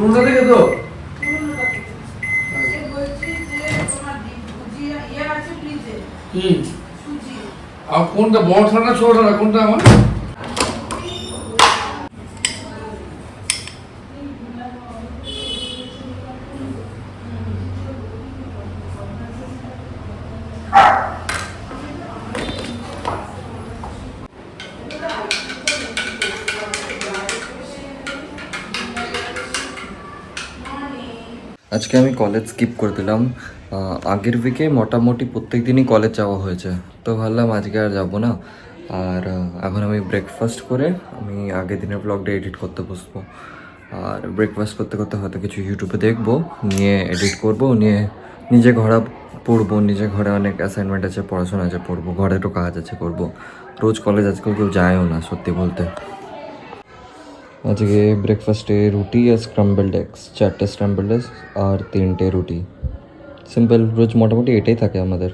পুরোটা থেকে তো আর কোনটা বড়টা না ছোটটা না কোনটা আমার আজকে আমি কলেজ স্কিপ করে দিলাম। আগের উইকে মোটামুটি প্রত্যেক দিনই কলেজ যাওয়া হয়েছে, তো ভাবলাম আজকে আর যাবো না। আর এখন আমি ব্রেকফাস্ট করে আমি আগের দিনের ব্লগটা এডিট করতে বসবো। আর ব্রেকফাস্ট করতে করতে হয়তো কিছু ইউটিউবে দেখবো, নিয়ে এডিট করব, নিয়ে নিজে ঘরে পড়বো। নিজে ঘরে অনেক অ্যাসাইনমেন্ট আছে, পড়াশোনা আছে, পড়বো। ঘরেরও কাজ আছে, করবো। রোজ কলেজ আজকাল কেউ যায়ও না সত্যি বলতে। আজকে ব্রেকফাস্টে রুটি আর স্ক্রাম্বলড এগস, 4টে স্ক্রাম্বলড এগস আর 3টে রুটি। সিম্পল, রোজ মোটামুটি এটাই থাকে আমাদের।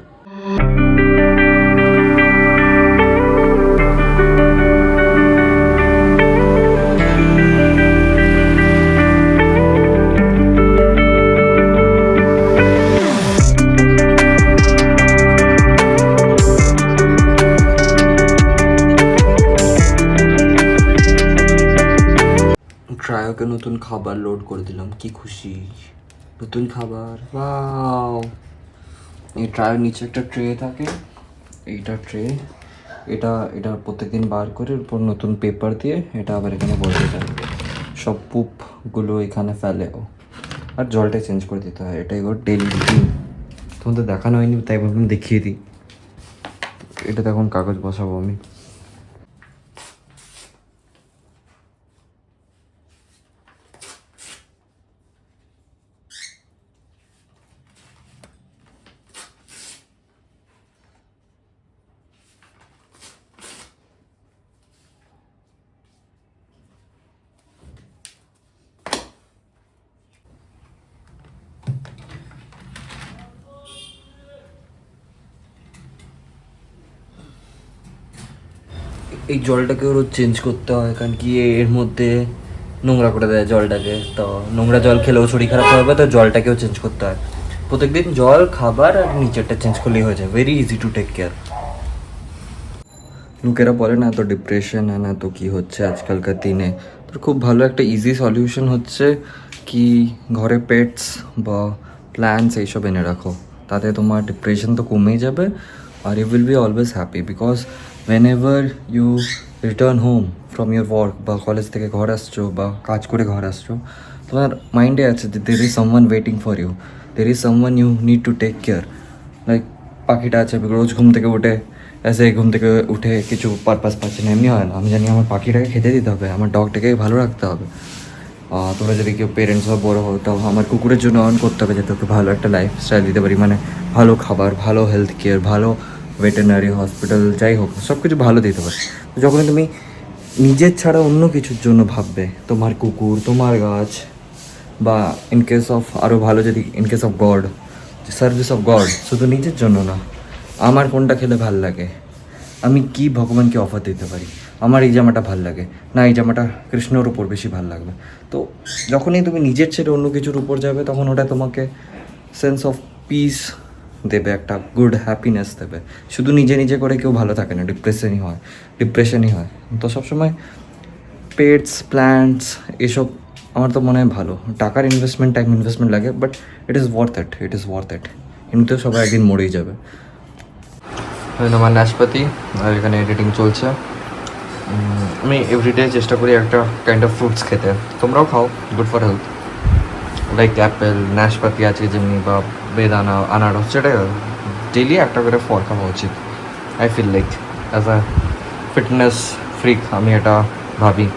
ট্রায়োকে নতুন খাবার লোড করে দিলাম, কি খুশি! নতুন খাবার, ওয়াও! এই ট্রায়ের নিচে একটা ট্রে থাকে, এইটা ট্রে। এটা প্রত্যেকদিন বার করে উপর নতুন পেপার দিয়ে এটা আবার এখানে বসে যায়। সব পুপগুলো এখানে ফেলে ও, আর জলটা চেঞ্জ করে দিতে হয়। এটাই ওর ডেলি রুটিন। তোমাদের দেখানো হয়নি তাই ভাবলাম দেখিয়ে দিই। এটাতে এখন কাগজ বসাবো আমি। এই জলটাকে রোজ চেঞ্জ করতে হয়, কারণ কি এর মধ্যে নোংরা করে দেয় জলটাকে। তো নোংরা জল খেলেও শরীর খারাপ হবে, তো জলটাকেও চেঞ্জ করতে হয় প্রত্যেকদিন। জল, খাবার আর নিচেরটা চেঞ্জ করলেই হয়ে যায়। Very easy to take care. লোকেরা বলে না তো ডিপ্রেশন হয় না তো কী হচ্ছে আজকালকার দিনে, তো খুব ভালো একটা ইজি সলিউশন হচ্ছে কি ঘরে পেটস বা প্ল্যান্টস এইসব এনে রাখো। তাতে তোমার ডিপ্রেশন তো কমেই যাবে, আর you will be always happy. Because whenever you return home from your work, বা কলেজ থেকে ঘর আসছো বা কাজ করে ঘর আসছো, তোমার মাইন্ডে আছে যে there is someone waiting for you, there is someone you need to take care. Like পাখিটা আছে, রোজ ঘুম থেকে উঠে ঘুম থেকে উঠে কিছু পারপাস পাচ্ছে না, এমনি হয় না। আমি জানি আমার পাখিটাকে খেতে দিতে হবে, আমার ডগটাকে ভালো রাখতে হবে। তোমরা যদি কেউ পেরেন্টস বা বড়ো হও, তাও আমার কুকুরের জন্য অন করতে হবে যে তোকে ভালো একটা লাইফস্টাইল দিতে পারি, মানে ভালো খাবার, ভালো হেলথ কেয়ার, ভালো ভেটেরিনারি হসপিটাল, যাই হোক সব কিছু ভালো দিতে পারি। তো যখন তুমি নিজের ছাড়া অন্য কিছুর জন্য ভাববে, তোমার কুকুর, তোমার গাছ, বা ইনকেস অফ আরও ভালো যদি ইনকেস of god, service of god, শুধু নিজের জন্য না, আমার কোনটা খেলে ভাল লাগে, আমি কি ভগবানকে অফার দিতে পারি, আমার এই জামাটা ভাল লাগে না এই জামাটা কৃষ্ণর উপর বেশি ভাল লাগবে। তো যখনই তুমি নিজের ছেড়ে অন্য কিছুর উপর যাবে, তখন ওটা তোমাকে সেন্স অফ পিস দেবে, একটা গুড হ্যাপিনেস দেবে। শুধু নিজে নিজে করে কেউ ভালো থাকে না, ডিপ্রেশনই হয়। তো সবসময় পেটস, প্ল্যান্টস এসব আমার তো মনে হয় ভালো। টাকার ইনভেস্টমেন্ট, টাইম ইনভেস্টমেন্ট লাগে, but it is worth it. এমনিতেও সবাই একদিন মরেই যাবে। আমার নাশপাতি, আর এখানে এডিটিং চলছে। আমি এভরিডে চেষ্টা করি একটা কাইন্ড অফ ফ্রুটস খেতে। তোমরাও খাও, good for health. Like Apple, নাশপাতি আছে যেমনি, বা বেদানা, আনারস, যেটা ডেলি একটা করে ফল খাওয়া উচিত। I feel like as a fitness freak আমি এটা ভাবি।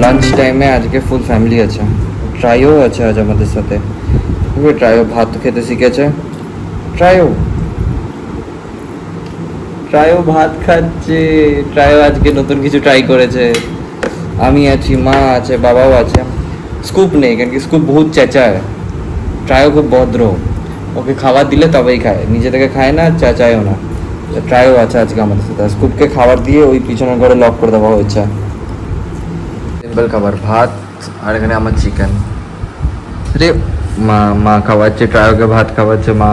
লাঞ্চ টাইমে আজকে ফুল ফ্যামিলি আছে, ট্রাইও আছে আজ আমাদের সাথে। ট্রাইও ভাত খেতে শিখেছে। ট্রাইও ভাত খাচ্ছে। ট্রাইও আজকে নতুন কিছু ট্রাই করেছে। আমি আছি, মা আছে, বাবাও আছে। স্কুপ নেই, কারণ কি স্কুপ বহুত চেঁচায়, ট্রাইও খুব ভদ্র, ওকে খাবার দিলে তবেই খায়, নিজে থেকে খায় না, চেঁচায়ও না। ট্রাইও আছে আজকে আমাদের সাথে, স্কুপকে খাবার দিয়ে ওই পিছনের ঘরে লক করে দেওয়া হয়েছে। সিম্পল খাবার, ভাত, আর এখানে আমার চিকেন। রে মা মা খাওয়াচ্ছে, ট্রায়োকে ভাত খাওয়াচ্ছে মা।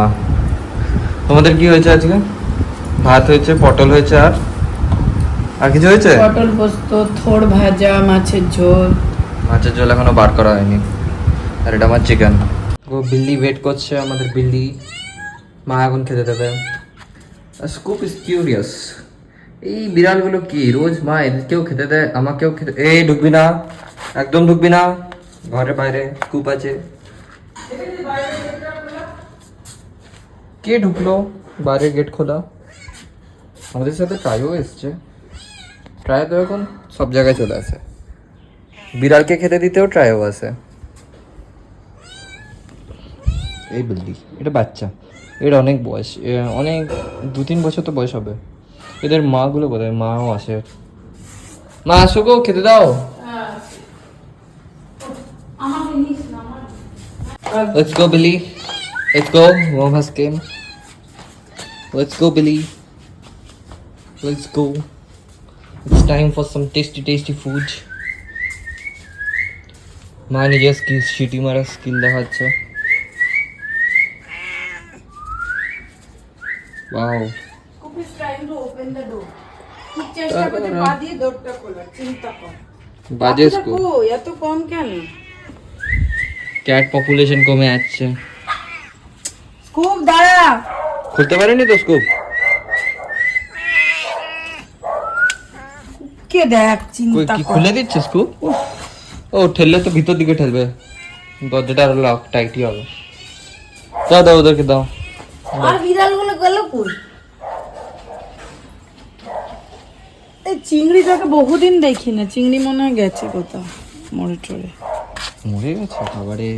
তোমাদের কি হয়েছে আজকে? ভাত হয়েছে, পটল হয়েছে, আর কিছু হয়েছে? পটল পোস্ত, থোড় ভাজা, মাছের ঝোল। মাছের ঝোল এখনো বার করা হয়নি। আর এটা আমার চিকেন। ও বিল্লি ওয়েট করছে, আমাদের বিল্লি। মা এখন খেতে দেবে। স্কুপ ইজ কিউরিয়াস, এই বিড়ালগুলো কি রোজ মা এদেরকেও খেতে দেয়, আমাকেও খেতে। এই ঢুকবি না, একদম ঢুকবি না, ঘরের বাইরে স্কুপ আছে। কে ঢুকলো? বাইরের গেট খোলা। আমাদের সাথে ট্রাইও এসছে, ট্রাই তো এখন সব জায়গায় চলে আসে, বিড়ালকে খেতে দিতেও ট্রাইও আসে। এই বিল্লি, এটা বাচ্চা, এর অনেক বয়স, অনেক 2-3 বছর তো বয়স হবে। এদের মাগুলো বোধহয়, মাও আসে। মা আসো গো, খেতে দাও। Let's go Billy, let's go, mom has came. Let's go Billy, let's go. It's time for some tasty food. মা নিজের স্কিল, সিটি মারার স্কিল দেখাচ্ছে। Wow. Scoop is trying to open the door. খুব চেষ্টা করতে পা দিয়ে দরজা খোলা, চিন্তা কর। বাজে স্কুপ। ও এত কম কেন? ক্যাট পপুলেশন কমে যাচ্ছে। স্কুপ দাঁড়া। খুলতে পারেনি তো স্কুপ। কে দেখ, চিন্তা কি কর। খুলে দিচ্ছে স্কুপ? ও ঠেললে তো ভিতর দিকে ঠেলবে, দরজাটা আরো লক টাইটই হবে। দাও দাও, ওদেরকে দাও। আর বিড়ালগুলো গেল কই? এই চিংড়িটাকে বহুদিন দেখি না, চিংড়ি মনে হয় গেছে কোথাও মরে টরে। মরে গেছে, খাবারে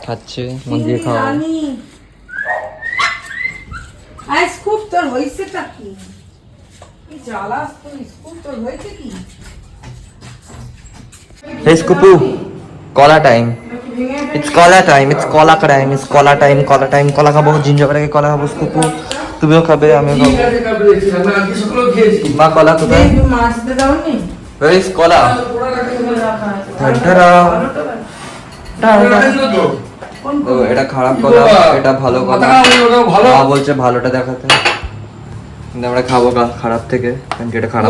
খাচ্ছে, মন দিয়ে খাও। আই স্কুপ তোর হইছেটা কি? কি জ্বালাস তুই, স্কুপ তোর হইছে কি? Hey Scoopy, কলা টাইম। It's কলা টাইম, it's কলা টাইম, it's কলা টাইম, কলা টাইম। কলা খাবো, জিঞ্জার করে কলা খাবো। স্কুপু তুমিও খাবে, আমিও খাবো। মা কলা কোথায়? মাছ দিতে দাও নি? Where is কলা? ও এটা খারাপ কলা, এটা ভালো কলা। মা বলছে ভালোটা দেখাতে, কিন্তু আমরা খাবো খারাপ থেকে, কারণ কি এটা খারাপ।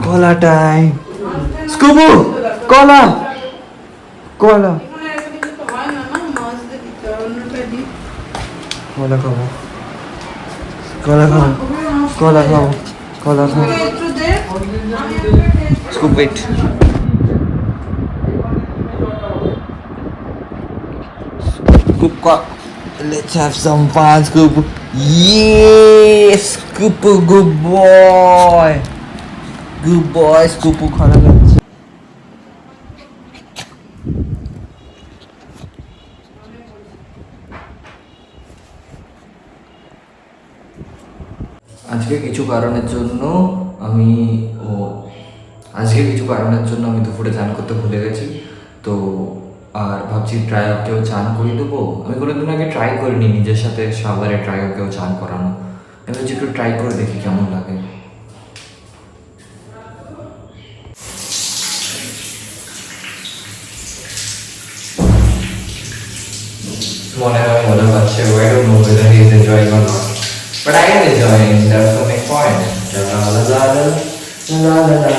কলা টাইম, স্কুপু কলা, কলা, কলা খাবো, কলা খাবো, কলা খাবো, কলা খাবো। Scoop wait. Scoop, let's have some fun, Scoop. Yes, Scoop, good boy. Good boy, Scoop খানা খাচ্ছে। আজকে কিছু কারণের জন্য আমি দুপুরে চান করতে ভুলে গেছি, তো আর ভাবছি ট্রায়োকেও চান করিয়ে দেবো। আমি কোনোদিন আগে ট্রাই করিনি নিজের সাথে সাবারে ট্রায়োকেও চান করানো। আমি ভাবছি একটু ট্রাই করে দেখি কেমন লাগে। মনে হয় মজা পাচ্ছে, I don't know whether he is enjoying or not, but I am enjoying. That's the main point. La la la la la la la la la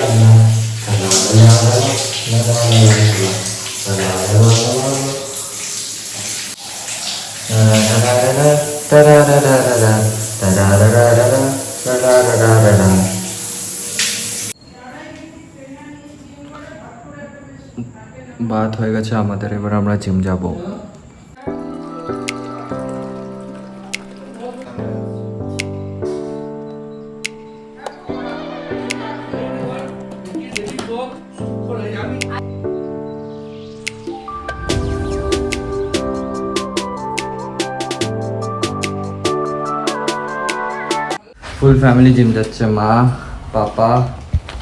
Baat হয়ে গেছে আমাদের, এবার আমরা জিম যাব। ফুল ফ্যামিলি জিম যাচ্ছে, মা, পাপা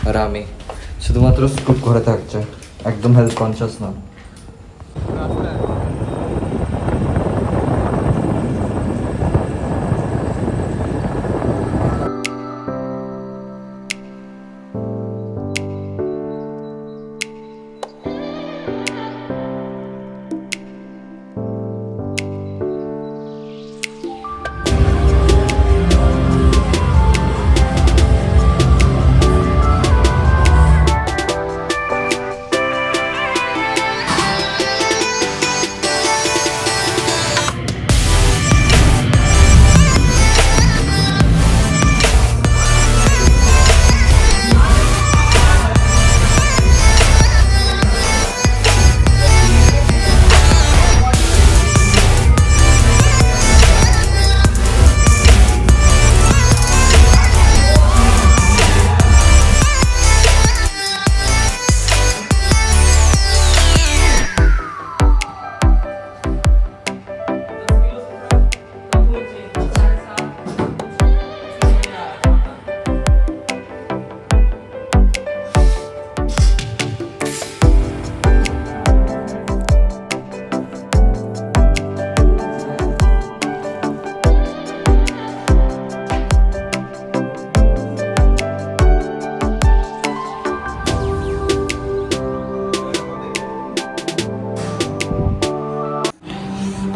আর আমি। শুধুমাত্র স্কুপ করে থাকছে, একদম হেলথ কনসিয়াস না।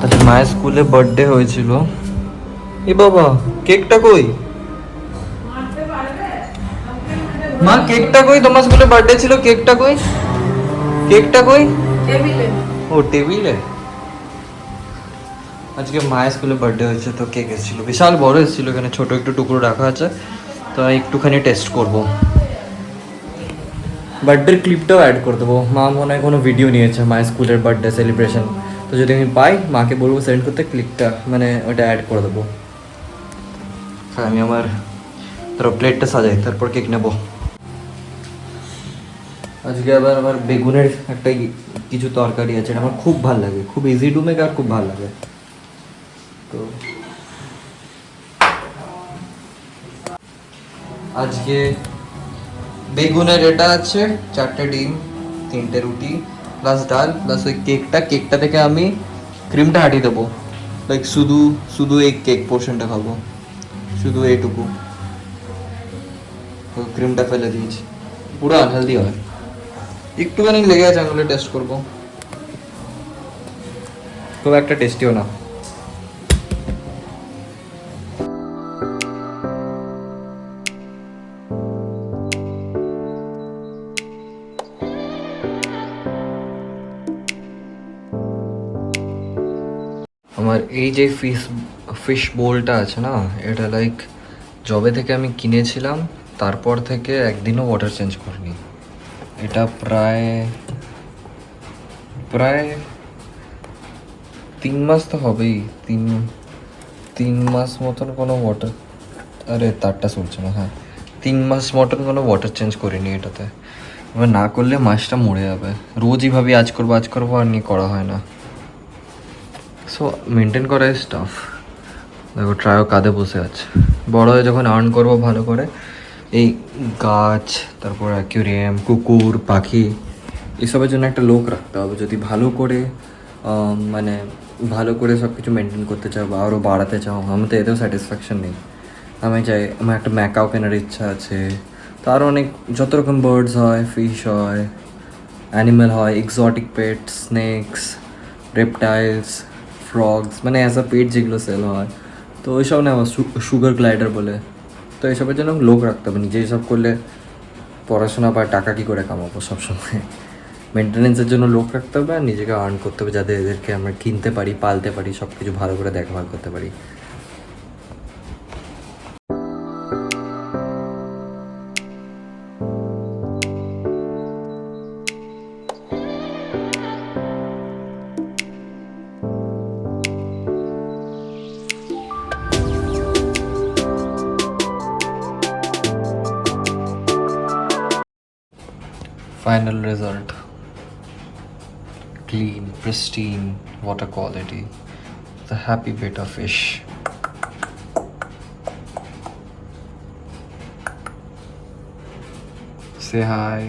আচ্ছা, মায়ের স্কুলে বার্থডে হয়েছিল। এ বাবা, কেকটা কই? মা কেকটা কই? তোমার স্কুলে বার্থডে ছিল, কেকটা কই? কেকটা কই? টেবিলে। ও টেবিলে। আজকে মায়ের স্কুলে বার্থডে হয়েছে, তো কেক এসেছিল, বিশাল বড় এসেছিল, এখানে ছোট একটু টুকরো রাখা আছে, তো একটুখানি টেস্ট করব। বার্থডের ক্লিপটাও অ্যাড করে দেবো। মা মনে হয় কোনো ভিডিও নিয়েছে মায়ের স্কুলের বার্থডে সেলিব্রেশন, তো যদি আমি পাই মাকে বলবো সেন্ড করতে, ক্লিপটা মানে ওটা অ্যাড করে দেবো। হ্যাঁ, আমি আমার ধরো প্লেটটা সাজাই, তারপর কেক নেবো। আজকে আবার আমার বেগুনের একটা কিছু তরকারি আছে, এটা আমার খুব ভালো লাগে, খুব ইজি টু মেক আর খুব ভালো লাগে। তো আজকে বেগুনের এটা আছে, 4টে ডিম, 3টে রুটি প্লাস ডাল প্লাস ওই কেকটা থেকে আমি ক্রিমটা হাঁটিয়ে দেবো, লাইক শুধু এই কেক পোর্শনটা খাবো, শুধু এইটুকু, তো ক্রিমটা ফেলে দিয়েছি। পুরো আনহেলদি হয়, একটুখানি লেগে আছে, আঙুলে টেস্ট করবো, খুব একটা টেস্টিও না। আমার এই যে ফিশ বোলটা আছে না, এটা লাইক যবে থেকে আমি কিনেছিলাম তারপর থেকে একদিনও ওয়াটার চেঞ্জ করিনি। এটা প্রায় 3 মাস তো হবেই, 3 মাস মতন কোনো ওয়াটার, আরে তারটা চলছে না, হ্যাঁ 3 মাস মতন কোনো ওয়াটার চেঞ্জ করিনি এটাতে। এবার না করলে মাছটা মরে যাবে, রোজই ভাবি আজ করবো আর নিয়ে করা হয় না। সো মেনটেন করা ইজ টাফ। দেখো ট্রায়ও কাঁধে বসে আছে। বড় হয়ে যখন আর্ন করবো ভালো করে, এই গাছ, তারপর অ্যাকুরিয়াম, কুকুর, পাখি, এসবের জন্য একটা লোক রাখতে হবে। যদি ভালো করে মানে ভালো করে সব কিছু মেনটেন করতে চাও বা আরও বাড়াতে চাও, আমার তো এতেও স্যাটিসফ্যাকশন নেই। আমি চাই, আমার একটা ম্যাকাও কেনার ইচ্ছা আছে, তো আরও অনেক যত রকম বার্ডস হয়, ফিশ হয়, অ্যানিম্যাল হয়, exotic pets, snake's, reptiles, frogs, মানে অ্যাজ আ পেট যেগুলো সেল হয়, তো ওইসব না সুগার গ্লাইডার বলে, তো এইসবের জন্য লোক রাখতে হবে। নিজে এসব করলে পড়াশোনা বা টাকা কী করে কামাবো, সবসময় মেনটেনেন্সের জন্য লোক রাখতে হবে আর নিজেকে আর্ন করতে হবে, যাতে এদেরকে আমরা কিনতে পারি, পালতে পারি, সব কিছু ভালো করে দেখভাল করতে পারি। Final result: clean, pristine water quality. The happy beta fish. Say hi.